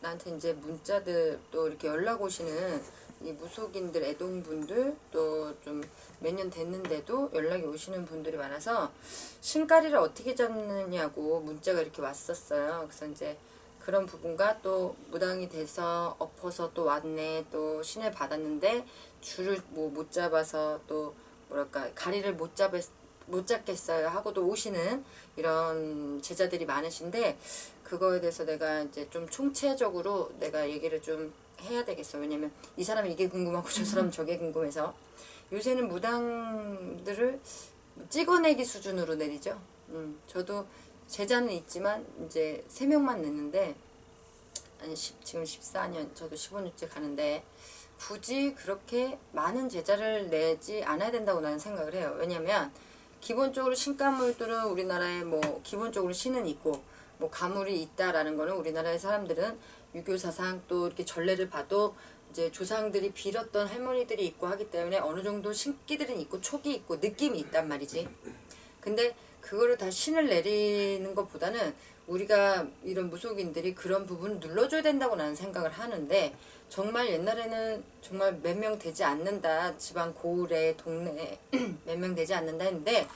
나한테 이제 문자들 또 이렇게 연락 오시는 이 무속인들, 애동분들 또 좀 몇 년 됐는데도 연락이 오시는 분들이 많아서 신가리를 어떻게 잡느냐고 문자가 이렇게 왔었어요. 그래서 이제 그런 부분과 또 무당이 돼서 엎어서 또 왔네, 또 신을 받았는데 줄을 뭐 못 잡아서 또 뭐랄까 가리를 못 잡겠어요 하고도 오시는 이런 제자들이 많으신데, 그거에 대해서 내가 이제 좀 총체적으로 내가 얘기를 좀 해야 되겠어. 왜냐면 이 사람은 이게 궁금하고 저 사람은 저게 궁금해서 요새는 무당들을 찍어내기 수준으로 내리죠. 저도 제자는 있지만 이제 3명만 냈는데 지금 14년, 저도 15년째 가는데 굳이 그렇게 많은 제자를 내지 않아야 된다고 나는 생각을 해요. 왜냐면 기본적으로 신가물들은 우리나라에 뭐 기본적으로 신은 있고 뭐 가물이 있다라는 거는 우리나라의 사람들은 유교 사상 또 이렇게 전례를 봐도 이제 조상들이 빌었던 할머니들이 있고 하기 때문에 어느 정도 신기들은 있고 촉이 있고 느낌이 있단 말이지. 근데 그거를 다 신을 내리는 것보다는 우리가 이런 무속인들이 그런 부분을 눌러줘야 된다고 나는 생각을 하는데, 정말 옛날에는 정말 몇 명 되지 않는다, 집안 고을에 동네에 몇 명 되지 않는다 했는데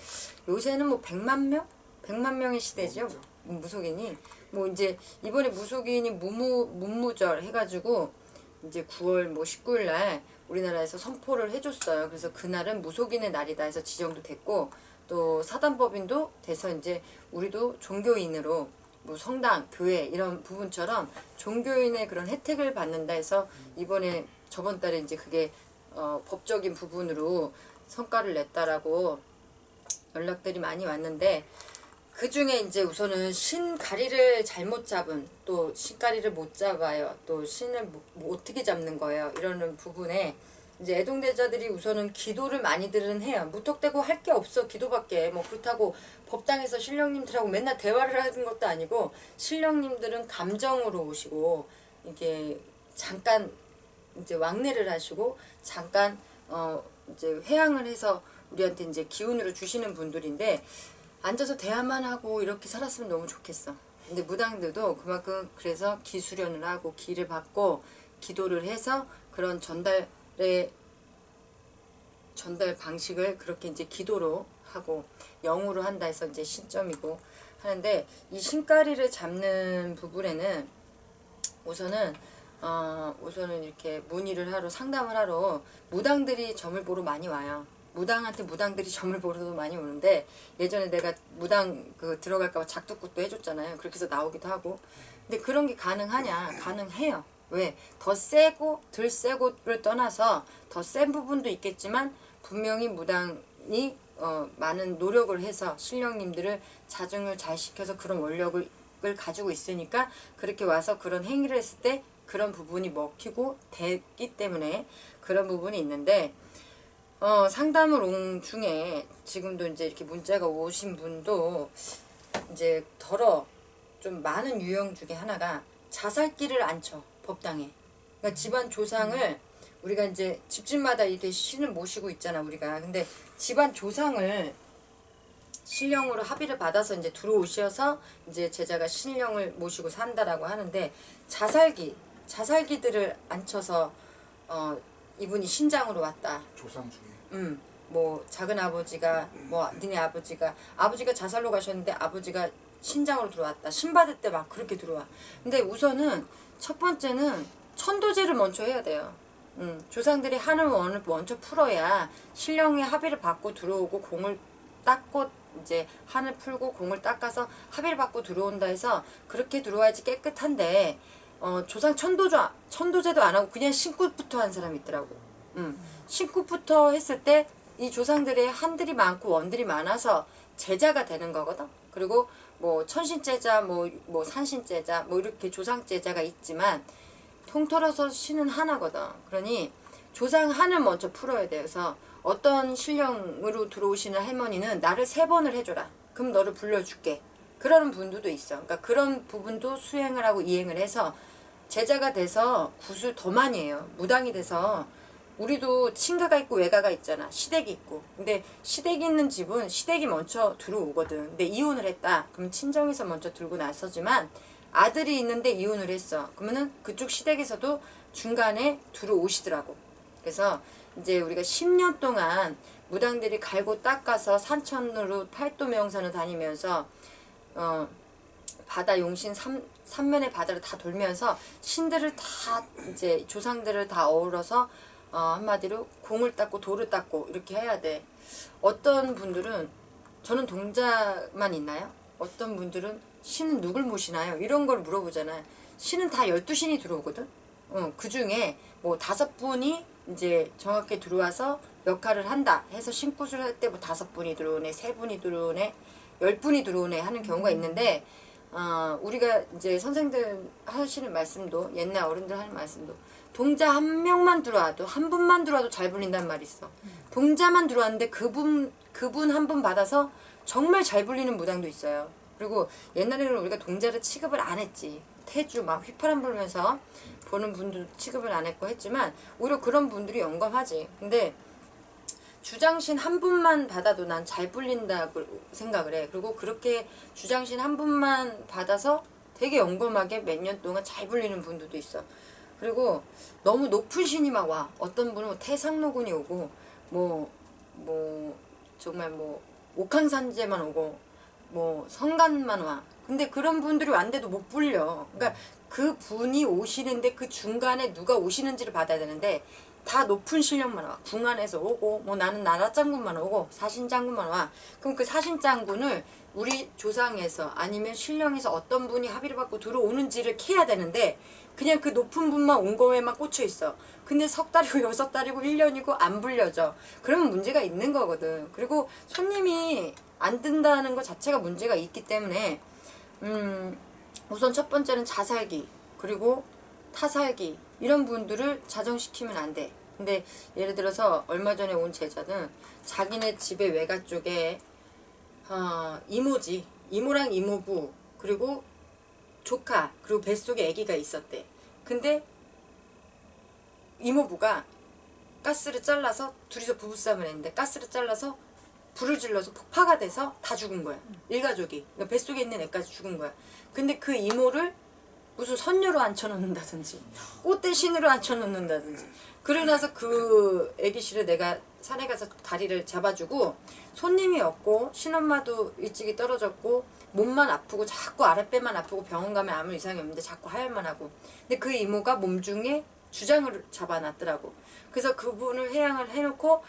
요새는 뭐 100만 명? 100만 명의 시대죠. 무속인이 뭐 이제 이번에 무속인이 문무절 해가지고 이제 9월 뭐 19일 날 우리나라에서 선포를 해줬어요. 그래서 그날은 무속인의 날이다 해서 지정도 됐고, 또 사단법인도 돼서 이제 우리도 종교인으로 뭐 성당, 교회 이런 부분처럼 종교인의 그런 혜택을 받는다 해서 이번에 저번 달에 이제 그게 법적인 부분으로 성과를 냈다라고 연락들이 많이 왔는데, 그 중에 이제 우선은 신가리를 잘못 잡은, 또 신가리를 못 잡아요, 또 신을 뭐 어떻게 잡는 거예요, 이러는 부분에 이제 애동대자들이 우선은 기도를 많이들은 해요. 무턱대고 할 게 없어, 기도밖에. 뭐 그렇다고 법당에서 신령님들하고 맨날 대화를 하는 것도 아니고, 신령님들은 감정으로 오시고 이게 잠깐 이제 왕래를 하시고 잠깐 이제 회항을 해서 우리한테 이제 기운으로 주시는 분들인데, 앉아서 대화만 하고 이렇게 살았으면 너무 좋겠어. 근데 무당들도 그만큼 그래서 기수련을 하고 기를 받고 기도를 해서 그런 전달 방식을 그렇게 이제 기도로 하고 영으로 한다 해서 이제 신점이고 하는데, 이 신가리를 잡는 부분에는 우선은 이렇게 문의를 하러, 상담을 하러 무당들이 점을 보러 많이 와요. 무당한테 무당들이 점을 보러도 많이 오는데, 예전에 내가 무당 들어갈까봐 작두굿도 해줬잖아요. 그렇게 해서 나오기도 하고. 근데 그런 게 가능하냐? 가능해요. 왜? 더 세고 덜 세고를 떠나서 더 센 부분도 있겠지만 분명히 무당이 많은 노력을 해서 신령님들을 자중을 잘 시켜서 그런 원력을 가지고 있으니까 그렇게 와서 그런 행위를 했을 때 그런 부분이 먹히고 됐기 때문에 그런 부분이 있는데, 상담을 온 중에 지금도 이제 이렇게 문자가 오신 분도 이제 좀 많은 유형 중에 하나가 자살길을 안 쳐, 법당에. 그러니까 집안 조상을 우리가 이제 집집마다 이렇게 신을 모시고 있잖아, 우리가. 근데 집안 조상을 신령으로 합의를 받아서 이제 들어오셔서 이제 제자가 신령을 모시고 산다라고 하는데, 자살기들을 앉혀서 이분이 신장으로 왔다. 조상 중에. 뭐 작은 아버지가 뭐 니네 아버지가 자살로 가셨는데 아버지가 신장으로 들어왔다. 신받을 때 막 그렇게 들어와. 근데 우선은 첫 번째는 천도제를 먼저 해야 돼요. 조상들이 하는 원을 먼저 풀어야 신령의 합의를 받고 들어오고, 공을 닦고 이제 한을 풀고 공을 닦아서 합의를 받고 들어온다 해서 그렇게 들어와야지 깨끗한데, 조상 천도제도 안 하고 그냥 신굿부터 한 사람이 있더라고. 신굿부터 했을 때 이 조상들의 한들이 많고 원들이 많아서 제자가 되는 거거든. 그리고 뭐 천신제자, 뭐 산신제자, 뭐 이렇게 조상제자가 있지만 통틀어서 신은 하나거든. 그러니 조상 한을 먼저 풀어야 돼요. 그래서 어떤 신령으로 들어오시는 할머니는 나를 3번을 해줘라. 그럼 너를 불러줄게. 그러는 분들도 있어. 그러니까 그런 부분도 수행을 하고 이행을 해서 제자가 돼서 굿을 더 많이 해요. 무당이 돼서. 우리도 친가가 있고 외가가 있잖아. 시댁이 있고. 근데 시댁이 있는 집은 시댁이 먼저 들어오거든. 근데 이혼을 했다. 그럼 친정에서 먼저 들고 나서지만 아들이 있는데 이혼을 했어. 그러면은 그쪽 시댁에서도 중간에 들어오시더라고. 그래서 이제 우리가 10년 동안 무당들이 갈고 닦아서 산천으로 팔도명산을 다니면서 바다 용신 삼면의 바다를 다 돌면서 신들을 다 이제 조상들을 다 어우러서 한마디로 공을 닦고 돌을 닦고 이렇게 해야 돼. 어떤 분들은 저는 동자만 있나요? 어떤 분들은 신은 누굴 모시나요? 이런 걸 물어보잖아요. 신은 다 12신이 들어오거든. 그 중에 뭐 5분이 이제 정확히 들어와서 역할을 한다 해서 신굿을 할 때 뭐 5분이 들어오네, 3분이 들어오네, 10분이 들어오네 하는 경우가 있는데 우리가 이제 선생들 하시는 말씀도 옛날 어른들 하는 말씀도 동자 한 명만 들어와도 한 분만 들어와도 잘 불린다는 말이 있어. 동자만 들어왔는데 그분 한 분 받아서 정말 잘 불리는 무당도 있어요. 그리고 옛날에는 우리가 동자를 취급을 안 했지. 태주 막 휘파람 불면서 보는 분들 취급을 안 했고 했지만 오히려 그런 분들이 영감하지. 근데 주장신 한 분만 받아도 난 잘 불린다고 생각을 해. 그리고 그렇게 주장신 한 분만 받아서 되게 영검하게 몇 년 동안 잘 불리는 분들도 있어. 그리고 너무 높은 신이 막 와. 어떤 분은 태상노군이 오고 정말 옥황산제만 오고 성간만 와. 근데 그런 분들이 왔는데도 못 불려. 그러니까 그 분이 오시는데 그 중간에 누가 오시는지를 받아야 되는데 다 높은 실력만 와. 궁안에서 오고 나는 나라장군만 오고 사신장군만 와. 그럼 그 사신장군을 우리 조상에서 아니면 신령에서 어떤 분이 합의를 받고 들어오는지를 캐야 되는데 그냥 그 높은 분만 온 거에만 꽂혀 있어. 근데 석 달이고 6달이고 1년이고 안 불려져. 그러면 문제가 있는 거거든. 그리고 손님이 안 든다는 것 자체가 문제가 있기 때문에 우선 첫 번째는 자살기 그리고 타살기 이런 분들을 자정시키면 안 돼. 근데 예를 들어서 얼마 전에 온 제자는 자기네 집의 외가 쪽에 이모랑 이모부 그리고 조카 그리고 뱃속에 아기가 있었대. 근데 이모부가 가스를 잘라서 둘이서 부부싸움을 했는데 가스를 잘라서 불을 질러서 폭파가 돼서 다 죽은 거야. 일가족이. 그러니까 뱃속에 있는 애까지 죽은 거야. 근데 그 이모를 무슨 선녀로 앉혀놓는다든지 꽃대 신으로 앉혀놓는다든지 그러고 나서 그 애기씨를 내가 산에 가서 다리를 잡아주고 손님이 없고 신엄마도 일찍이 떨어졌고 몸만 아프고 자꾸 아랫배만 아프고 병원 가면 아무 이상이 없는데 자꾸 하혈만 하고 근데 그 이모가 몸 중에 주장을 잡아놨더라고. 그래서 그분을 해양을 해놓고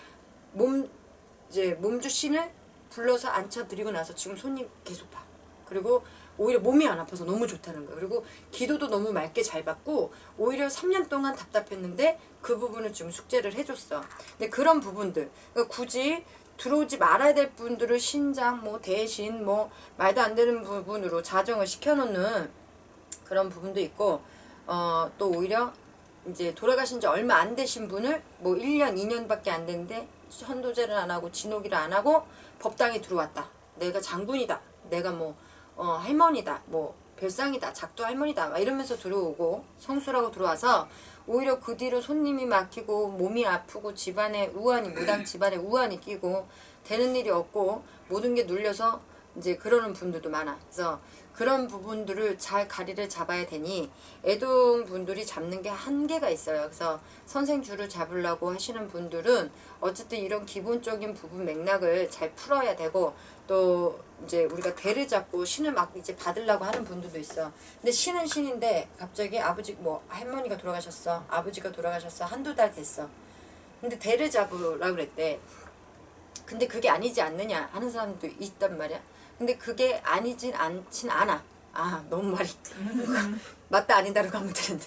몸주 신을 불러서 앉혀드리고 나서 지금 손님 계속 봐. 그리고 오히려 몸이 안 아파서 너무 좋다는 거야. 그리고 기도도 너무 맑게 잘 받고 오히려 3년 동안 답답했는데 그 부분을 지금 숙제를 해줬어. 근데 그런 부분들 그러니까 굳이 들어오지 말아야 될 분들을 신장 대신 말도 안 되는 부분으로 자정을 시켜놓는 그런 부분도 있고 또 오히려 이제 돌아가신 지 얼마 안 되신 분을 1년 2년밖에 안 됐는데 현도제를 안 하고 진호기를 안 하고 법당에 들어왔다. 내가 장군이다. 내가 할머니다. 별상이다. 작두 할머니다. 막 이러면서 들어오고 성수라고 들어와서 오히려 그 뒤로 손님이 막히고 몸이 아프고 집안에 우환이 무당 집안에 우환이 끼고 되는 일이 없고 모든 게 눌려서 이제 그러는 분들도 많아. 그래서 그런 부분들을 잘 가리를 잡아야 되니 애동 분들이 잡는 게 한계가 있어요. 그래서 선생줄을 잡으려고 하시는 분들은 어쨌든 이런 기본적인 부분 맥락을 잘 풀어야 되고 또 이제 우리가 대를 잡고 신을 막 이제 받으려고 하는 분들도 있어. 근데 신은 신인데 갑자기 아버지 할머니가 돌아가셨어. 아버지가 돌아가셨어. 한두 달 됐어. 근데 대를 잡으라고 그랬대. 근데 그게 아니지 않느냐 하는 사람도 있단 말이야. 근데 그게 아니진 않진 않아. 너무 말이 맞다 아니다라고 하면 되는데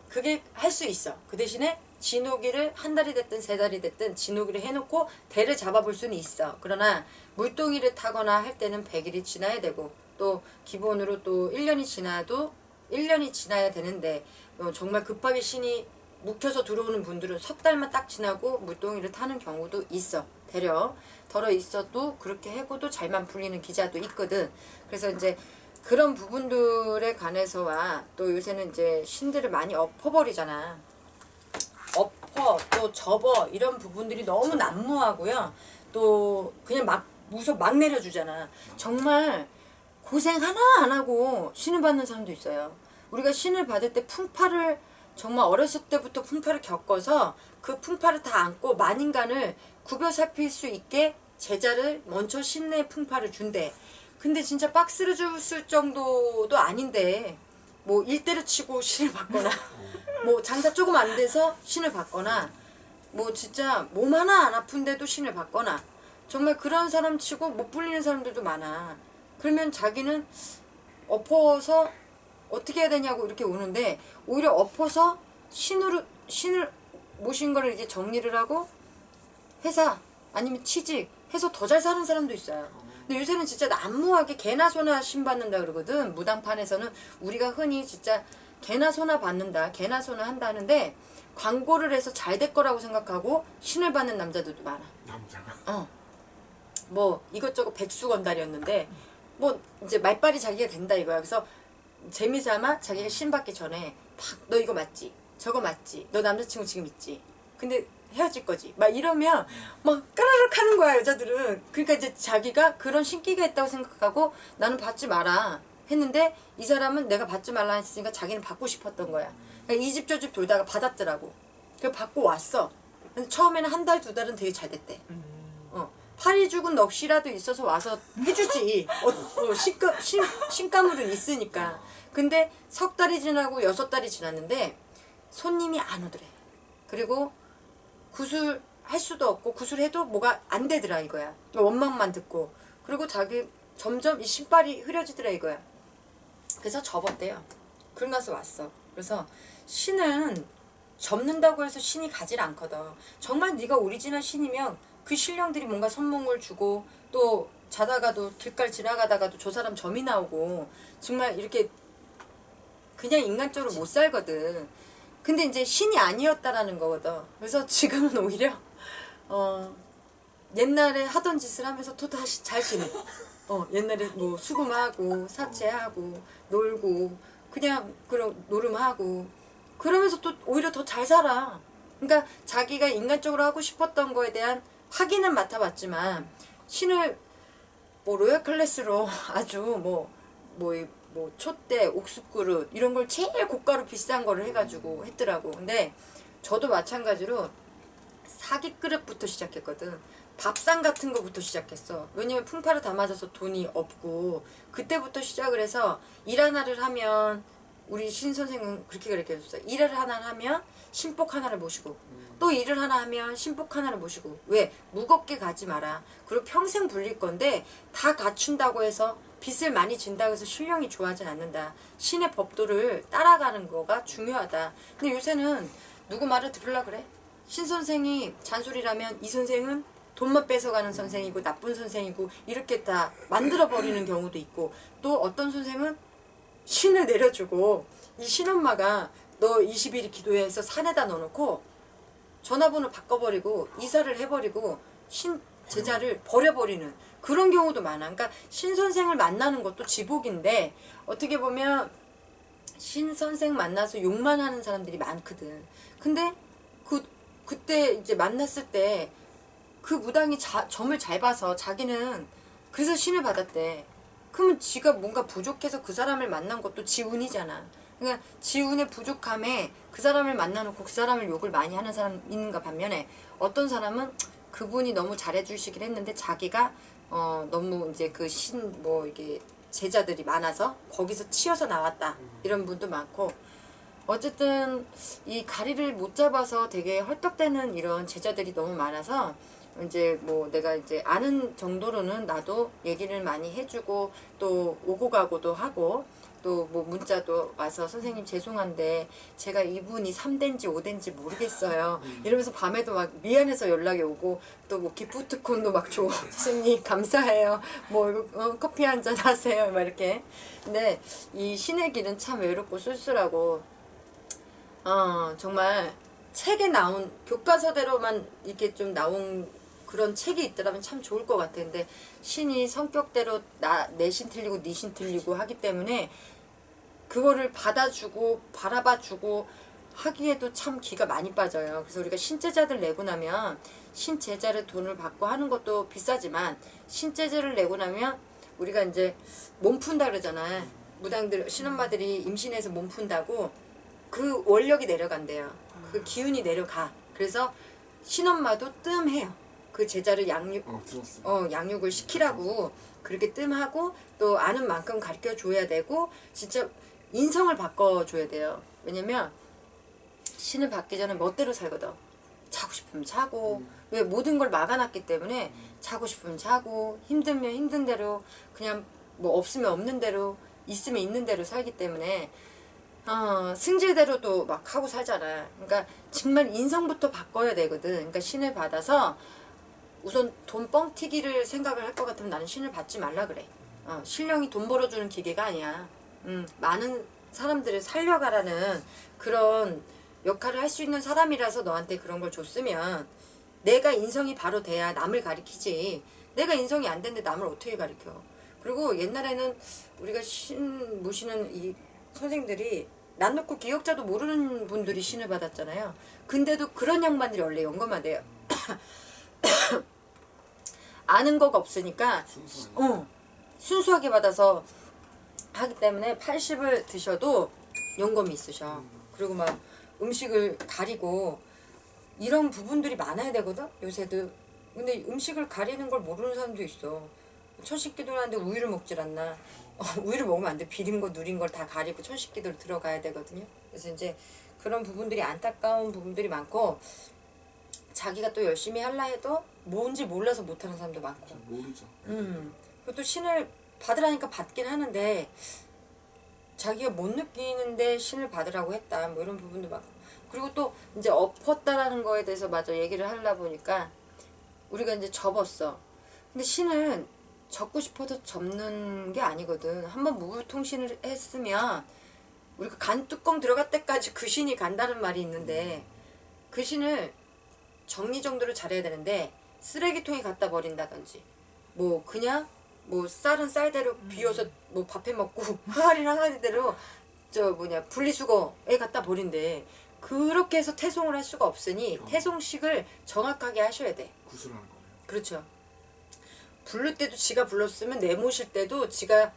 그게 할 수 있어. 그 대신에 진호기를 한 달이 됐든 3달이 됐든 진호기를 해놓고 대를 잡아볼 수는 있어. 그러나 물동이를 타거나 할 때는 100일이 지나야 되고 또 기본으로 또 1년이 지나도 1년이 지나야 되는데 정말 급하게 신이 묵혀서 들어오는 분들은 석 달만 딱 지나고 물동이를 타는 경우도 있어. 되려 덜어 있어도 그렇게 해고도 잘만 풀리는 기자도 있거든. 그래서 이제 그런 부분들에 관해서와 또 요새는 이제 신들을 많이 엎어버리잖아. 엎어 또 접어 이런 부분들이 너무 난무하고요. 또 그냥 막 내려주잖아. 정말 고생 하나 안 하고 신을 받는 사람도 있어요. 우리가 신을 받을 때 풍파를 정말 어렸을 때부터 풍파를 겪어서 그 풍파를 다 안고 만인간을 구별 살필 수 있게 제자를 먼저 신의 풍파를 준대. 근데 진짜 박스를 줬을 정도도 아닌데 뭐 일 때려치고 신을 받거나 뭐 장사 조금 안 돼서 신을 받거나 뭐 진짜 몸 하나 안 아픈데도 신을 받거나 정말 그런 사람 치고 못 불리는 사람들도 많아. 그러면 자기는 엎어서 어떻게 해야 되냐고 이렇게 오는데 오히려 엎어서 신을 모신 거를 이제 정리를 하고 회사 아니면 취직 해서 더 잘 사는 사람도 있어요. 근데 요새는 진짜 난무하게 개나 소나 신 받는다 그러거든. 무당판에서는 우리가 흔히 진짜 개나 소나 받는다, 개나 소나 한다는데 광고를 해서 잘 될 거라고 생각하고 신을 받는 남자들도 많아. 남자가? 뭐 이것저것 백수 건달이었는데 뭐 이제 말빨이 자기가 된다 이거야. 그래서 재미삼아 자기가 신 받기 전에 너 이거 맞지? 저거 맞지? 너 남자친구 지금 있지? 근데 헤어질 거지? 막 이러면 막 까르륵 하는 거야 여자들은. 그러니까 이제 자기가 그런 신기가 있다고 생각하고 나는 받지 마라 했는데 이 사람은 내가 받지 말라 했으니까 자기는 받고 싶었던 거야. 그러니까 이 집 저 집 돌다가 받았더라고. 그래서 받고 왔어. 근데 처음에는 한 달 두 달은 되게 잘 됐대. 팔이 죽은 넋이라도 있어서 와서 해주지. 신가물은 있으니까. 근데 석 달이 지나고 6달이 지났는데 손님이 안 오더래. 그리고 구술할 수도 없고 구술해도 뭐가 안 되더라 이거야. 원망만 듣고. 그리고 자기 점점 이 신발이 흐려지더라 이거야. 그래서 접었대요. 그러고 나서 왔어. 그래서 신은 접는다고 해서 신이 가질 않거든. 정말 네가 오리지널 신이면 그 신령들이 뭔가 선몽을 주고 또 자다가도 길가를 지나가다가도 저 사람 점이 나오고 정말 이렇게 그냥 인간적으로 못 살거든. 근데 이제 신이 아니었다라는 거거든. 그래서 지금은 오히려 옛날에 하던 짓을 하면서 또 다시 잘 지내. 옛날에 뭐 수금하고 사채하고 놀고 그냥 그런 노름하고 그러면서 또 오히려 더 잘 살아. 그러니까 자기가 인간적으로 하고 싶었던 거에 대한 확인은 맡아봤지만 신을 뭐 로얄 클래스로 아주 뭐 촛대, 옥수그릇 이런 걸 제일 고가로 비싼 거를 해가지고 했더라고. 근데 저도 마찬가지로 사기 그릇부터 시작했거든. 밥상 같은 거부터 시작했어. 왜냐면 풍파를 다 맞아서 돈이 없고 그때부터 시작을 해서 일 하나를 하면 우리 신 선생은 그렇게 가르쳐줬어요. 일을 하나 하면 신복 하나를 모시고 또 일을 하나 하면 신복 하나를 모시고. 왜? 무겁게 가지 마라. 그리고 평생 불릴 건데 다 갖춘다고 해서 빚을 많이 진다고 해서 신령이 좋아하진 않는다. 신의 법도를 따라가는 거가 중요하다. 근데 요새는 누구 말을 들으려 그래? 신 선생이 잔소리라면 이 선생은 돈만 뺏어가는 선생이고 나쁜 선생이고 이렇게 다 만들어버리는 경우도 있고 또 어떤 선생은 신을 내려주고 이 신엄마가 너 20일 기도해서 산에다 넣어놓고 전화번호 바꿔버리고 이사를 해버리고 신 제자를 버려버리는 그런 경우도 많아. 그러니까 신 선생을 만나는 것도 지복인데 어떻게 보면 신 선생 만나서 욕만 하는 사람들이 많거든. 근데 그때 이제 만났을 때 그 무당이 점을 잘 봐서 자기는 그래서 신을 받았대. 그러면 지가 뭔가 부족해서 그 사람을 만난 것도 지운이잖아. 그러니까 지운의 부족함에 그 사람을 만나놓고 그 사람을 욕을 많이 하는 사람 있는가 반면에 어떤 사람은 그분이 너무 잘해주시긴 했는데 자기가 너무 이제 그 이게 제자들이 많아서 거기서 치여서 나왔다 이런 분도 많고 어쨌든 이 가리를 못 잡아서 되게 헐떡대는 이런 제자들이 너무 많아서 이제 뭐 내가 이제 아는 정도로는 나도 얘기를 많이 해주고 또 오고 가고도 하고 또 뭐 문자도 와서 선생님 죄송한데 제가 이분이 3대인지 5대인지 모르겠어요 이러면서 밤에도 막 미안해서 연락이 오고 또 뭐 기프트콘도 막 줘. 선생님 감사해요 뭐 커피 한잔 하세요 막 이렇게. 근데 이 신의 길은 참 외롭고 쓸쓸하고 정말 책에 나온 교과서대로만 이렇게 좀 나온 그런 책이 있더라면 참 좋을 것 같은데 신이 성격대로 내 신 틀리고 네 신 틀리고 하기 때문에 그거를 받아주고 바라봐주고 하기에도 참 기가 많이 빠져요. 그래서 우리가 신제자들 내고 나면 신제자를 돈을 받고 하는 것도 비싸지만 신제자를 내고 나면 우리가 이제 몸 푼다 그러잖아. 무당들 신엄마들이 임신해서 몸 푼다고 그 원력이 내려간대요. 그 기운이 내려가. 그래서 신엄마도 뜸해요. 그 제자를 양육을 시키라고 그렇게 뜸하고 또 아는 만큼 가르쳐 줘야 되고 진짜 인성을 바꿔줘야 돼요. 왜냐면 신을 받기 전에 멋대로 살거든. 자고 싶으면 자고 왜 모든 걸 막아놨기 때문에 자고 싶으면 자고 힘들면 힘든 대로 그냥 뭐 없으면 없는 대로 있으면 있는 대로 살기 때문에 승질대로도 막 하고 살잖아. 그러니까 정말 인성부터 바꿔야 되거든. 그러니까 신을 받아서 우선 돈 뻥튀기를 생각을 할 것 같으면 나는 신을 받지 말라 그래. 신령이 돈 벌어주는 기계가 아니야. 많은 사람들을 살려가라는 그런 역할을 할 수 있는 사람이라서 너한테 그런 걸 줬으면 내가 인성이 바로 돼야 남을 가리키지. 내가 인성이 안 되는데 남을 어떻게 가리켜. 그리고 옛날에는 우리가 신 모시는 이 선생들이 난 놓고 기억자도 모르는 분들이 신을 받았잖아요. 근데도 그런 양반들이 원래 영검하대요. 아는 거가 없으니까 순수하게 받아서 하기 때문에 80을 드셔도 영검이 있으셔. 그리고 막 음식을 가리고 이런 부분들이 많아야 되거든 요새도. 근데 음식을 가리는 걸 모르는 사람도 있어. 천식기도를 하는데 우유를 먹질 않나. 우유를 먹으면 안 돼. 비린 거 누린 걸 다 가리고 천식기도를 들어가야 되거든요. 그래서 이제 그런 부분들이 안타까운 부분들이 많고 자기가 또 열심히 하려 해도 뭔지 몰라서 못하는 사람도 많고. 모르죠. 그것도 신을 받으라니까 받긴 하는데 자기가 못 느끼는데 신을 받으라고 했다. 뭐 이런 부분도 많고. 그리고 또 이제 엎었다라는 거에 대해서 마저 얘기를 하려 보니까 우리가 이제 접었어. 근데 신은 접고 싶어서 접는 게 아니거든. 한번 무불통신을 했으면 우리가 간 뚜껑 들어갈 때까지 그 신이 간다는 말이 있는데 그 신을 정리정돈을 잘해야 되는데 쓰레기통에 갖다 버린다든지 뭐 그냥 뭐 쌀은 쌀대로 비워서 뭐 밥해 먹고 항아리는 항아리대로 분리수거에 갖다 버린대. 그렇게 해서 태송을 할 수가 없으니 태송식을 정확하게 하셔야 돼. 구슬하는 거예요. 그렇죠. 부를 때도 지가 불렀으면 내모실 때도 지가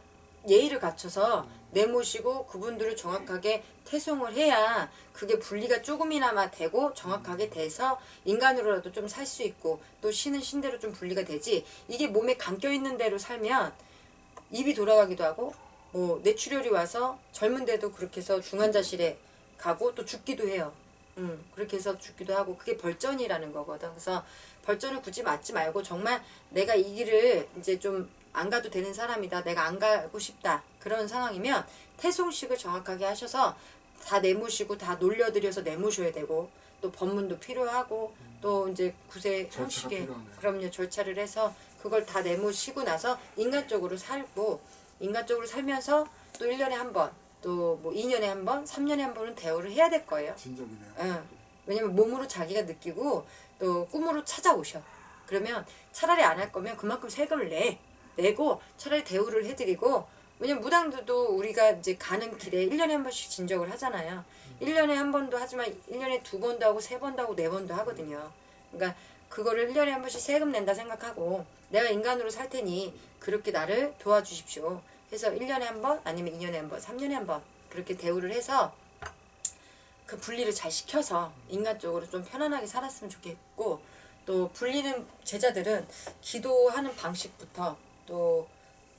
예의를 갖춰서 내모시고 그분들을 정확하게 태송을 해야 그게 분리가 조금이나마 되고 정확하게 돼서 인간으로라도 좀 살 수 있고 또 신은 신대로 좀 분리가 되지. 이게 몸에 감겨 있는 대로 살면 입이 돌아가기도 하고 뭐 뇌출혈이 와서 젊은데도 그렇게 해서 중환자실에 가고 또 죽기도 해요. 그렇게 해서 죽기도 하고 그게 벌전이라는 거거든. 그래서 벌전을 굳이 맞지 말고 정말 내가 이 길을 이제 좀 안 가도 되는 사람이다. 내가 안 가고 싶다. 그런 상황이면 태송식을 정확하게 하셔서 다 내모시고 다 놀려드려서 내모셔야 되고 또 법문도 필요하고 또 이제 구세 형식에 그럼요 절차를 해서 그걸 다 내모시고 나서 인간적으로 살고 인간적으로 살면서 또 1년에 한 번 또 뭐 2년에 한 번, 3년에 한 번은 대우를 해야 될 거예요. 진정이네요. 왜냐면 몸으로 자기가 느끼고 또 꿈으로 찾아오셔. 그러면 차라리 안 할 거면 그만큼 세금을 내고 차라리 대우를 해드리고 왜냐면 무당들도 우리가 이제 가는 길에 1년에 한 번씩 진적을 하잖아요. 1년에 한 번도 하지만 1년에 2번도 하고 3번도 하고 4번도 하거든요. 그러니까 그거를 1년에 한 번씩 세금 낸다 생각하고 내가 인간으로 살 테니 그렇게 나를 도와주십시오. 해서 1년에 한 번 아니면 2년에 한 번, 3년에 한 번 그렇게 대우를 해서 그 분리를 잘 시켜서 인간적으로 좀 편안하게 살았으면 좋겠고 또 불리는 제자들은 기도하는 방식부터 또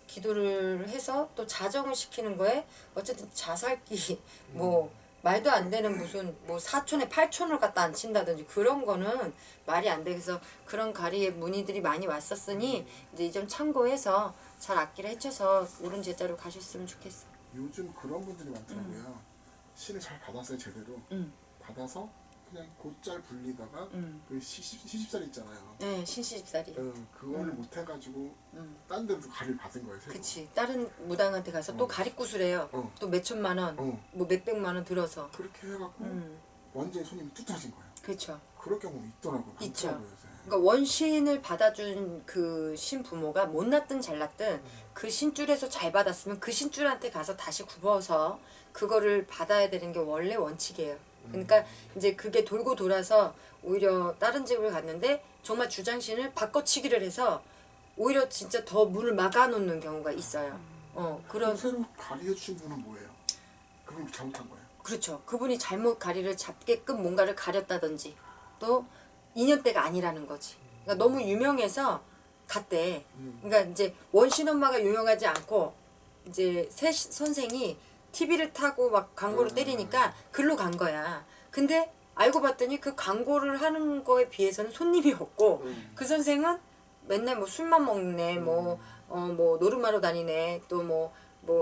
기도를 해서 또 자정을 시키는 거에 어쨌든 자살기 뭐 말도 안 되는 무슨 뭐 4촌에 8촌을 갖다 앉힌다든지 그런 거는 말이 안 돼. 그래서 그런 가리에 문의들이 많이 왔었으니 이제 이 점 참고해서 잘 악기를 헤쳐서 옳은 제자로 가셨으면 좋겠어. 요즘 그런 분들이 많더라고요. 신을 잘 받았어요 제대로. 받아서 그냥 곧잘 불리다가 그 시집살이 있잖아요. 네, 신시집살이. 그거를 못 해가지고 딴 데서 가리를 받은 거예요. 그치. 다른 무당한테 가서 또 가리구슬해요. 또 몇천만 원, 뭐 몇백만 원 들어서. 그렇게 해갖고 완전히 손님이 뚝 떨어진 거예요. 그렇죠. 그럴 경우 있더라고요. 있죠. 요새. 그러니까 원신을 받아준 그 신부모가 못났든 잘났든 그 신줄에서 잘 받았으면 그 신줄한테 가서 다시 굽어서 그거를 받아야 되는 게 원래 원칙이에요. 그러니까 이제 그게 돌고 돌아서 오히려 다른 집을 갔는데 정말 주장신을 바꿔치기를 해서 오히려 진짜 더 문을 막아놓는 경우가 있어요. 그런 새로 가르쳐 주신 분은 뭐예요? 그분 잘못한 거예요. 그렇죠. 그분이 잘못 가리를 잡게끔 뭔가를 가렸다든지 또 인연대가 아니라는 거지. 그러니까 너무 유명해서 갔대. 그러니까 이제 원신 엄마가 유명하지 않고 이제 새 선생이 TV를 타고 막 광고를 때리니까 글로 간 거야. 근데 알고 봤더니 그 광고를 하는 거에 비해서는 손님이 없고 그 선생은 맨날 뭐 술만 먹네, 뭐 노름하러 다니네, 또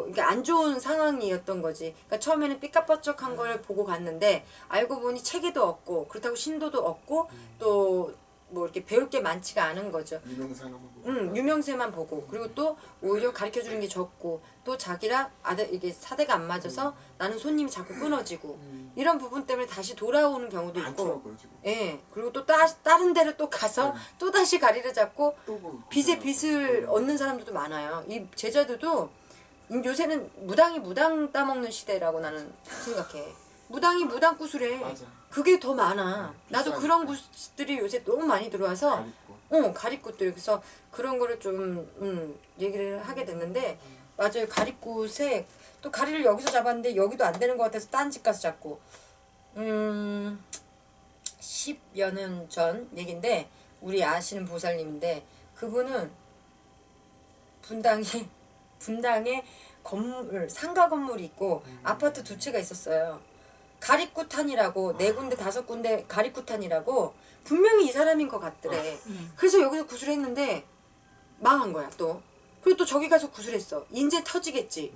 이게 안 좋은 상황이었던 거지. 그러니까 처음에는 삐까뻔쩍한 걸 보고 갔는데 알고 보니 체계도 없고 그렇다고 신도도 없고 또 뭐 이렇게 배울 게 많지가 않은 거죠. 유명사만 보고. 유명세만 보고 그리고 또 오히려 가르쳐 주는 게 적고 또 자기랑 아들 이게 사대가 안 맞아서 나는 손님이 자꾸 끊어지고 이런 부분 때문에 다시 돌아오는 경우도 있고. 많더라고요, 지금. 예. 그리고 또 다른 데를 또 가서 또 다시 가리를 잡고 또 뭐 빚에 빚을 얻는 사람들도 많아요. 이 제자들도 요새는 무당이 무당 따먹는 시대라고 나는 생각해. 무당이 무당 구슬해. 맞아. 그게 더 많아. 나도 비싸니까. 그런 구슬들이 요새 너무 많이 들어와서 가리고. 가리꽃들. 그래서 그런 거를 좀 얘기를 하게 됐는데 맞아요. 가리꽃에 또 가리를 여기서 잡았는데 여기도 안 되는 것 같아서 딴 집 가서 잡고 10여 년 전 얘긴데 우리 아시는 보살님인데 그분은 분당에 건물 상가 건물이 있고 아파트 두 채가 있었어요. 가리꾸탄이라고 4군데 5군데 가리꾸탄이라고 분명히 이 사람인 것 같더래. 그래서 여기서 구슬했는데 망한 거야 또. 그리고 또 저기 가서 구슬했어. 인제 터지겠지.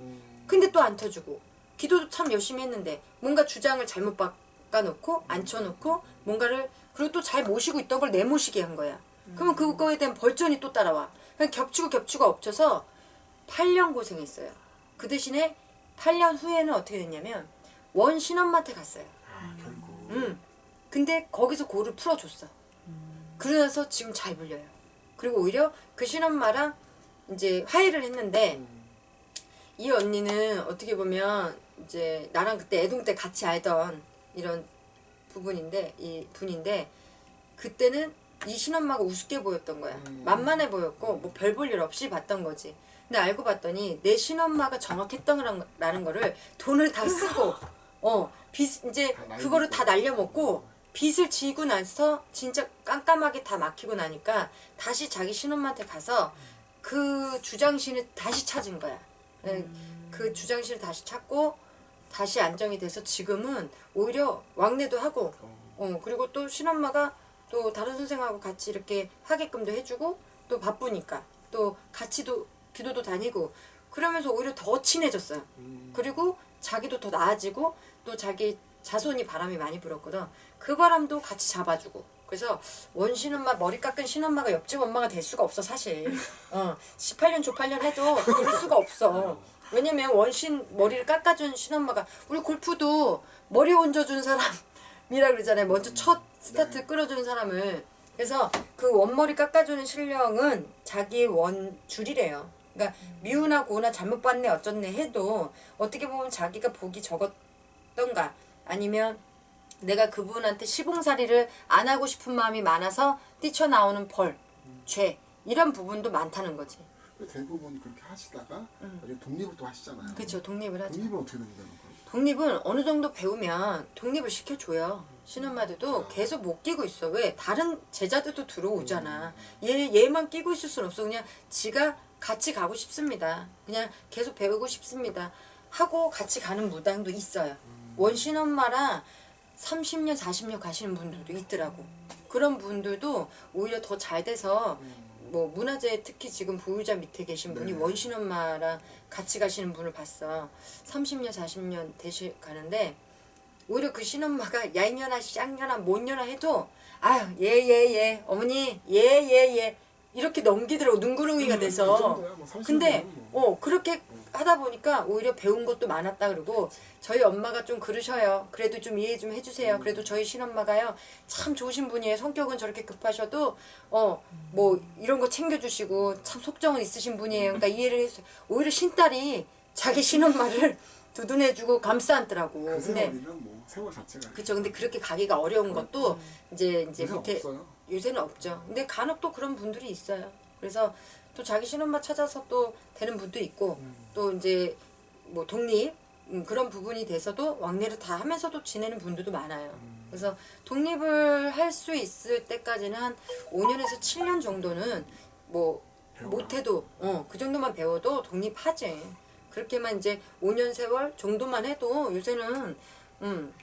근데 또 안 터지고 기도도 참 열심히 했는데 뭔가 주장을 잘못 바꿔놓고 앉혀놓고 뭔가를 그리고 또 잘 모시고 있던 걸 내모시게 한 거야. 그러면 그거에 대한 벌전이 또 따라와. 그냥 겹치고 엎쳐서 8년 고생했어요. 그 대신에 8년 후에는 어떻게 됐냐면 원 신엄마한테 갔어요. 결국. 근데 거기서 고를 풀어줬어. 그러면서 지금 잘 불려요. 그리고 오히려 그 신엄마랑 이제 화해를 했는데 이 언니는 어떻게 보면 이제 나랑 그때 애동 때 같이 알던 이런 이 분인데 그때는 이 신엄마가 우습게 보였던 거야. 만만해 보였고 뭐 별 볼 일 없이 봤던 거지. 근데 알고 봤더니 내 신엄마가 정확했다는 거를 돈을 다 쓰고 빚 이제 그거를 다 날려먹고 빚을 지고 나서 진짜 깜깜하게 다 막히고 나니까 다시 자기 신엄마한테 가서 그 주장신을 다시 찾은 거야. 그 주장신을 다시 찾고 다시 안정이 돼서 지금은 오히려 왕래도 하고 그리고 또 신엄마가 또 다른 선생하고 같이 이렇게 하게끔도 해주고 또 바쁘니까 또 같이도 기도도 다니고 그러면서 오히려 더 친해졌어요. 그리고 자기도 더 나아지고 또 자기 자손이 바람이 많이 불었거든. 그 바람도 같이 잡아주고. 그래서 원신엄마 머리 깎은 신엄마가 옆집 엄마가 될 수가 없어 사실. 18년 조팔년 해도 그럴 수가 없어. 왜냐면 원신 머리를 깎아준 신엄마가 우리 골프도 머리 얹어준 사람이라 그러잖아요. 먼저 첫 스타트 끌어준 사람을. 그래서 그 원머리 깎아주는 신령은 자기 원줄이래요. 그러니까 미우나 고우나 잘못 봤네 어쩌네 해도 어떻게 보면 자기가 복이 적었던가 아니면 내가 그분한테 시봉살이를 안 하고 싶은 마음이 많아서 뛰쳐나오는 벌, 죄 이런 부분도 많다는 거지. 대부분 그렇게 하시다가 나중에 독립을 또 하시잖아요. 그렇죠. 독립을 하죠. 독립은 어떻게 된다는 거예요? 독립은 어느 정도 배우면 독립을 시켜줘요. 신엄마들도 계속 못 끼고 있어. 왜? 다른 제자들도 들어오잖아. 얘만 끼고 있을 순 없어. 그냥 지가 같이 가고 싶습니다. 그냥 계속 배우고 싶습니다. 하고 같이 가는 무당도 있어요. 원신엄마랑 30년, 40년 가시는 분들도 있더라고. 그런 분들도 오히려 더 잘 돼서 뭐 문화재 특히 지금 보유자 밑에 계신 분이 원신엄마랑 같이 가시는 분을 봤어. 30년, 40년 가는데 오히려 그 신엄마가 야 이년아 쌍년아 못년아 해도 아유 예 어머니 예 이렇게 넘기더라고. 눈구렁이가 돼서. 그 정도야, 뭐 30년 근데 뭐. 그렇게 하다 보니까 오히려 배운 것도 많았다. 그러고 저희 엄마가 좀 그러셔요. 그래도 좀 이해 좀 해주세요. 그래도 저희 신엄마가요 참 좋으신 분이에요. 성격은 저렇게 급하셔도 뭐 이런 거 챙겨주시고 참 속정은 있으신 분이에요. 그러니까 이해를 했어요. 오히려 신딸이 자기 신엄마를 두둔해주고 감싸 안더라고. 그 근데 세월이면 뭐 세월 자체가 그쵸. 근데 그렇게 가기가 어려운 것도 이제 요새 밑에 없어요. 요새는 없죠. 근데 간혹 또 그런 분들이 있어요. 그래서 또 자기 신혼만 찾아서 또 되는 분도 있고 또 이제 뭐 독립 그런 부분이 돼서도 왕래를 다 하면서도 지내는 분들도 많아요. 그래서 독립을 할 수 있을 때까지는 한 5년에서 7년 정도는 뭐 못해도 그 정도만 배워도 독립하지. 그렇게만 이제 5년 세월 정도만 해도 요새는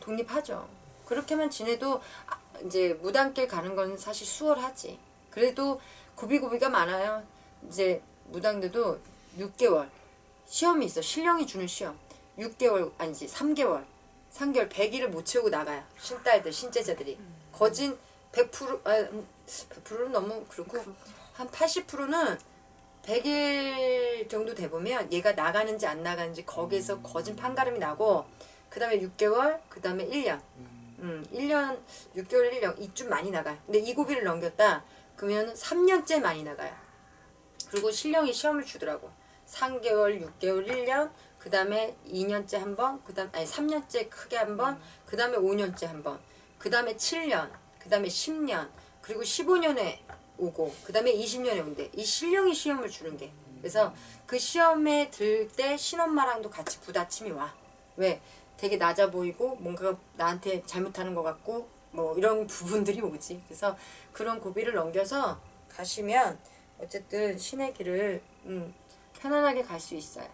독립하죠. 그렇게만 지내도 이제 무당길 가는 건 사실 수월하지. 그래도 고비고비가 많아요. 이제 무당들도 6개월 시험이 있어. 신령이 주는 시험. 6개월 아니지 3개월 100일을 못 채우고 나가요. 신딸들 신제자들이. 거진 100%는 너무 그렇고 한 80%는 100일 정도 돼 보면 얘가 나가는지 안 나가는지 거기에서 거진 판가름이 나고 그 다음에 6개월 그 다음에 1년 1년 6개월 1년 이쯤 많이 나가요. 근데 이 고비를 넘겼다 그러면 3년째 많이 나가요. 그리고 신령이 시험을 주더라고. 3개월 6개월 1년 그 다음에 2년째 한 번, 그 다음 아니 3년째 크게 한 번, 그 다음에 5년째 한 번, 그 다음에 7년, 그 다음에 10년, 그리고 15년에 오고, 그 다음에 20년에 온대. 이 신령이 시험을 주는 게. 그래서 그 시험에 들 때 신엄마랑도 같이 부딪힘이 와. 왜? 되게 낮아 보이고 뭔가 나한테 잘못하는 것 같고 뭐 이런 부분들이 오지. 그래서 그런 고비를 넘겨서 가시면 어쨌든 신의 길을 편안하게 갈 수 있어요.